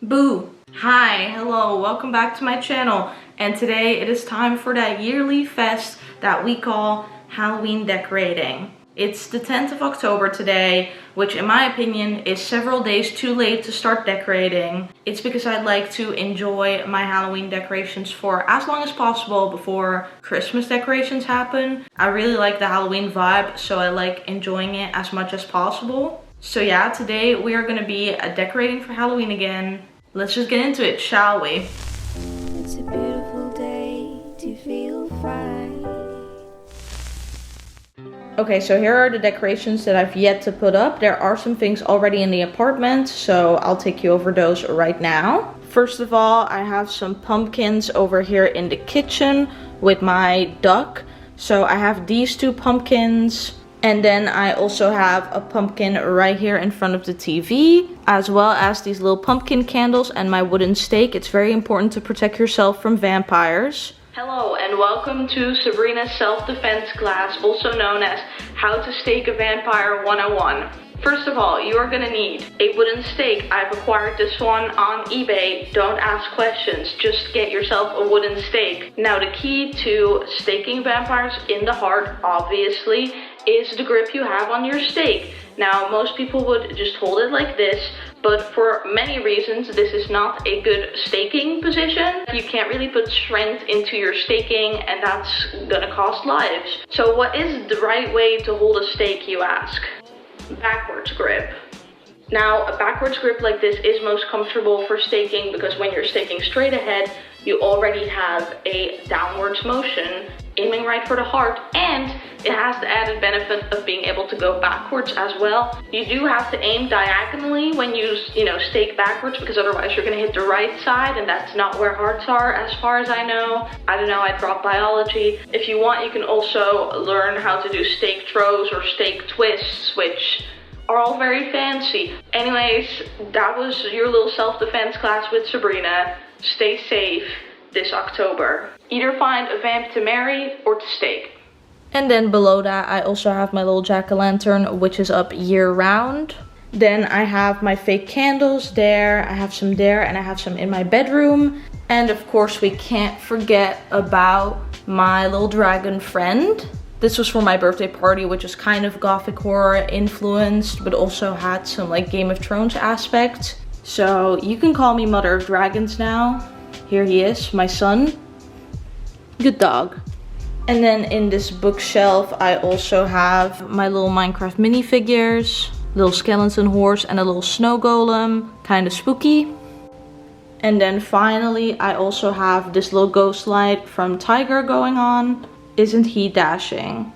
Boo! Hi, hello, welcome back to my channel. And today it is time for that yearly fest that we call Halloween decorating. It's the 10th of October today, which in my opinion is several days too late to start decorating. It's because I'd like to enjoy my Halloween decorations for as long as possible before Christmas decorations happen. I really like the Halloween vibe, so I like enjoying it as much as possible. So yeah, today we are going to be decorating for Halloween again. Let's just get into it, shall we? It's a beautiful day to feel fine. Okay, so here are the decorations that I've yet to put up. There are some things already in the apartment, so I'll take you over those right now. First of all, I have some pumpkins over here in the kitchen with my duck. So I have these two pumpkins. And then I also have a pumpkin right here in front of the TV, as well as these little pumpkin candles and my wooden stake. It's very important to protect yourself from vampires. Hello and welcome to Sabrina's self-defense class, also known as How to Stake a Vampire 101. First of all, you are gonna need a wooden stake. I've acquired this one on eBay. Don't ask questions, just get yourself a wooden stake. Now the key to staking vampires in the heart, obviously, is the grip you have on your stake. Now most people would just hold it like this, but for many reasons this is not a good staking position. You can't really put strength into your staking, and that's gonna cost lives. So what is the right way to hold a stake, you ask? Backwards grip. Now a backwards grip like this is most comfortable for staking because when you're staking straight ahead, you already have a downwards motion aiming right for the heart, and it has the added benefit of being able to go backwards as well. You do have to aim diagonally when you stake backwards, because otherwise you're gonna hit the right side, and that's not where hearts are as far as I know. I don't know, I dropped biology. If you want, you can also learn how to do stake throws or stake twists, which are all very fancy. Anyways, that was your little self-defense class with Sabrina. Stay safe this October. Either find a vamp to marry or to stake. And then below that I also have my little jack-o'-lantern, which is up year round. Then I have my fake candles there, I have some there, and I have some in my bedroom. And of course we can't forget about my little dragon friend. This was for my birthday party, which is kind of gothic horror influenced, but also had some like Game of Thrones aspect. So you can call me Mother of Dragons now. Here he is, my son. Good dog. And then in this bookshelf, I also have my little Minecraft minifigures, little skeleton horse and a little snow golem, kind of spooky. And then finally, I also have this little ghost light from Tiger going on. Isn't he dashing?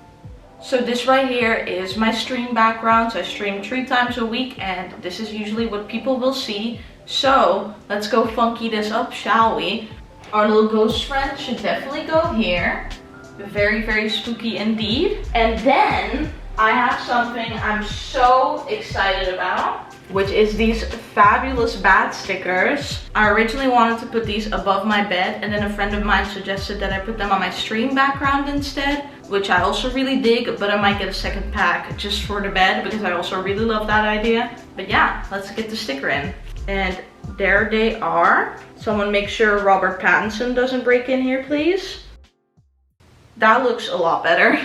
So this right here is my stream background. So I stream 3 times a week, and this is usually what people will see. So let's go funky this up, shall we? Our little ghost friend should definitely go here. Very, very spooky indeed. And then I have something I'm so excited about, which is these fabulous bat stickers. I originally wanted to put these above my bed, and then a friend of mine suggested that I put them on my stream background instead, which I also really dig, but I might get a second pack just for the bed because I also really love that idea. But yeah, let's get the sticker in. And there they are. Someone make sure Robert Pattinson doesn't break in here, please. That looks a lot better.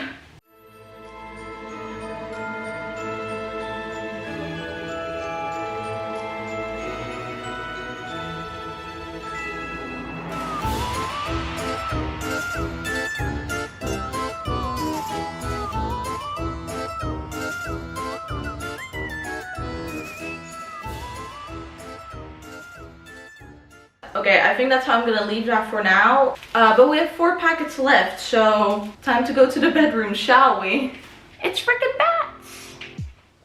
Okay, I think that's how I'm gonna leave that for now. But we have 4 packets left, so time to go to the bedroom, shall we? It's freaking bats!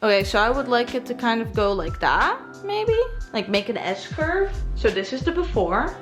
Okay, so I would like it to kind of go like that, maybe? Like make an S-curve. So this is the before.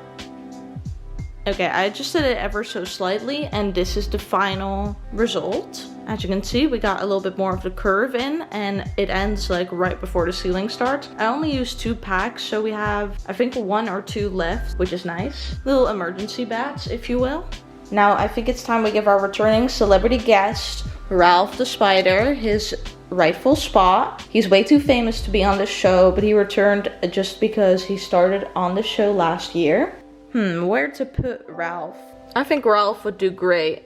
Okay, I adjusted it ever so slightly, and this is the final result. As you can see, we got a little bit more of the curve in, and it ends like right before the ceiling starts. I only used 2 packs, so we have, I think, 1 or 2 left, which is nice. Little emergency bats, if you will. Now, I think it's time we give our returning celebrity guest, Ralph the Spider, his rightful spot. He's way too famous to be on the show, but he returned just because he started on the show last year. Where to put Ralph? I think Ralph would do great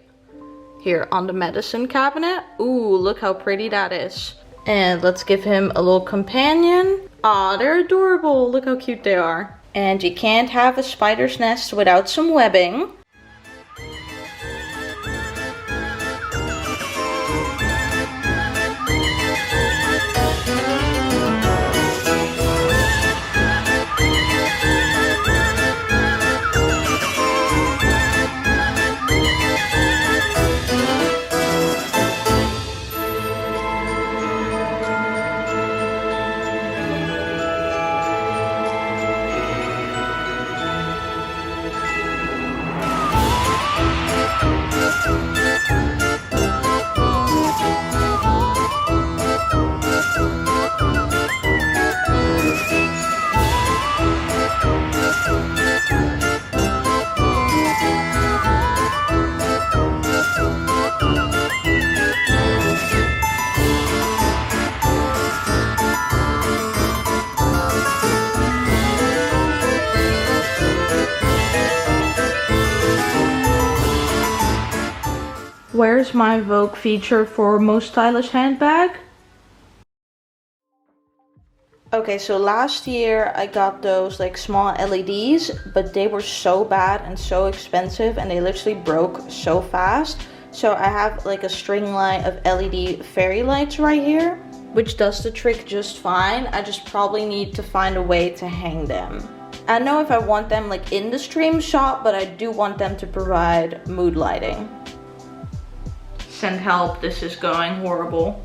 here on the medicine cabinet. Ooh, look how pretty that is. And let's give him a little companion. Aw, they're adorable. Look how cute they are. And you can't have a spider's nest without some webbing. Where's my Vogue feature for most stylish handbag? Okay, so last year I got those like small LEDs, but they were so bad and so expensive and they literally broke so fast. So I have like a string light of LED fairy lights right here, which does the trick just fine. I just probably need to find a way to hang them. I don't know if I want them like in the stream shot, but I do want them to provide mood lighting. Send help, this is going horrible.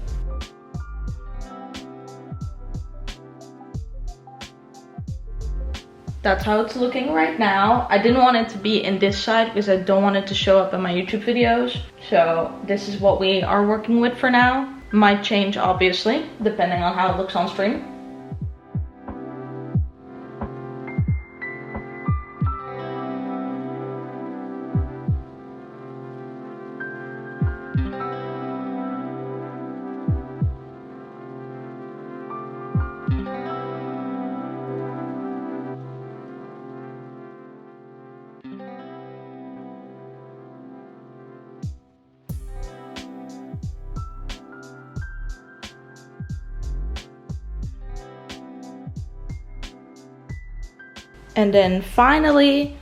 That's how it's looking right now. I didn't want it to be in this side because I don't want it to show up in my YouTube videos. So this is what we are working with for now. Might change obviously, depending on how it looks on stream. And then finally,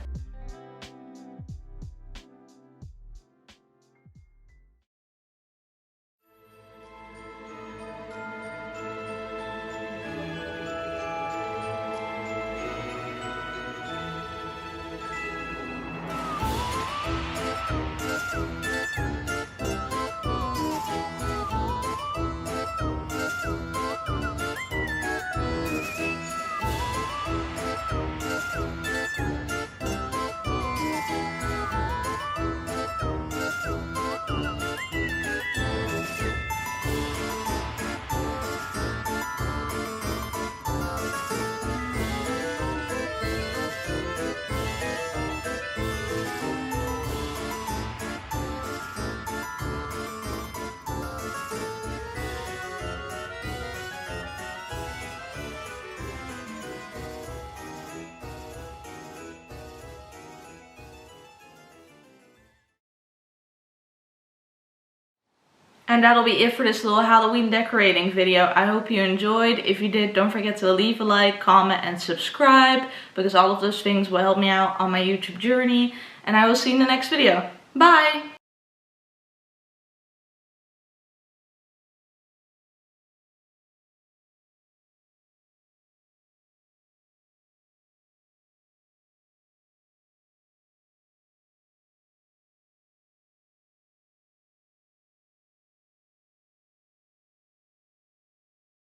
and that'll be it for this little Halloween decorating video. I hope you enjoyed. If you did, don't forget to leave a like, comment, and subscribe, because all of those things will help me out on my YouTube journey. And I will see you in the next video. Bye!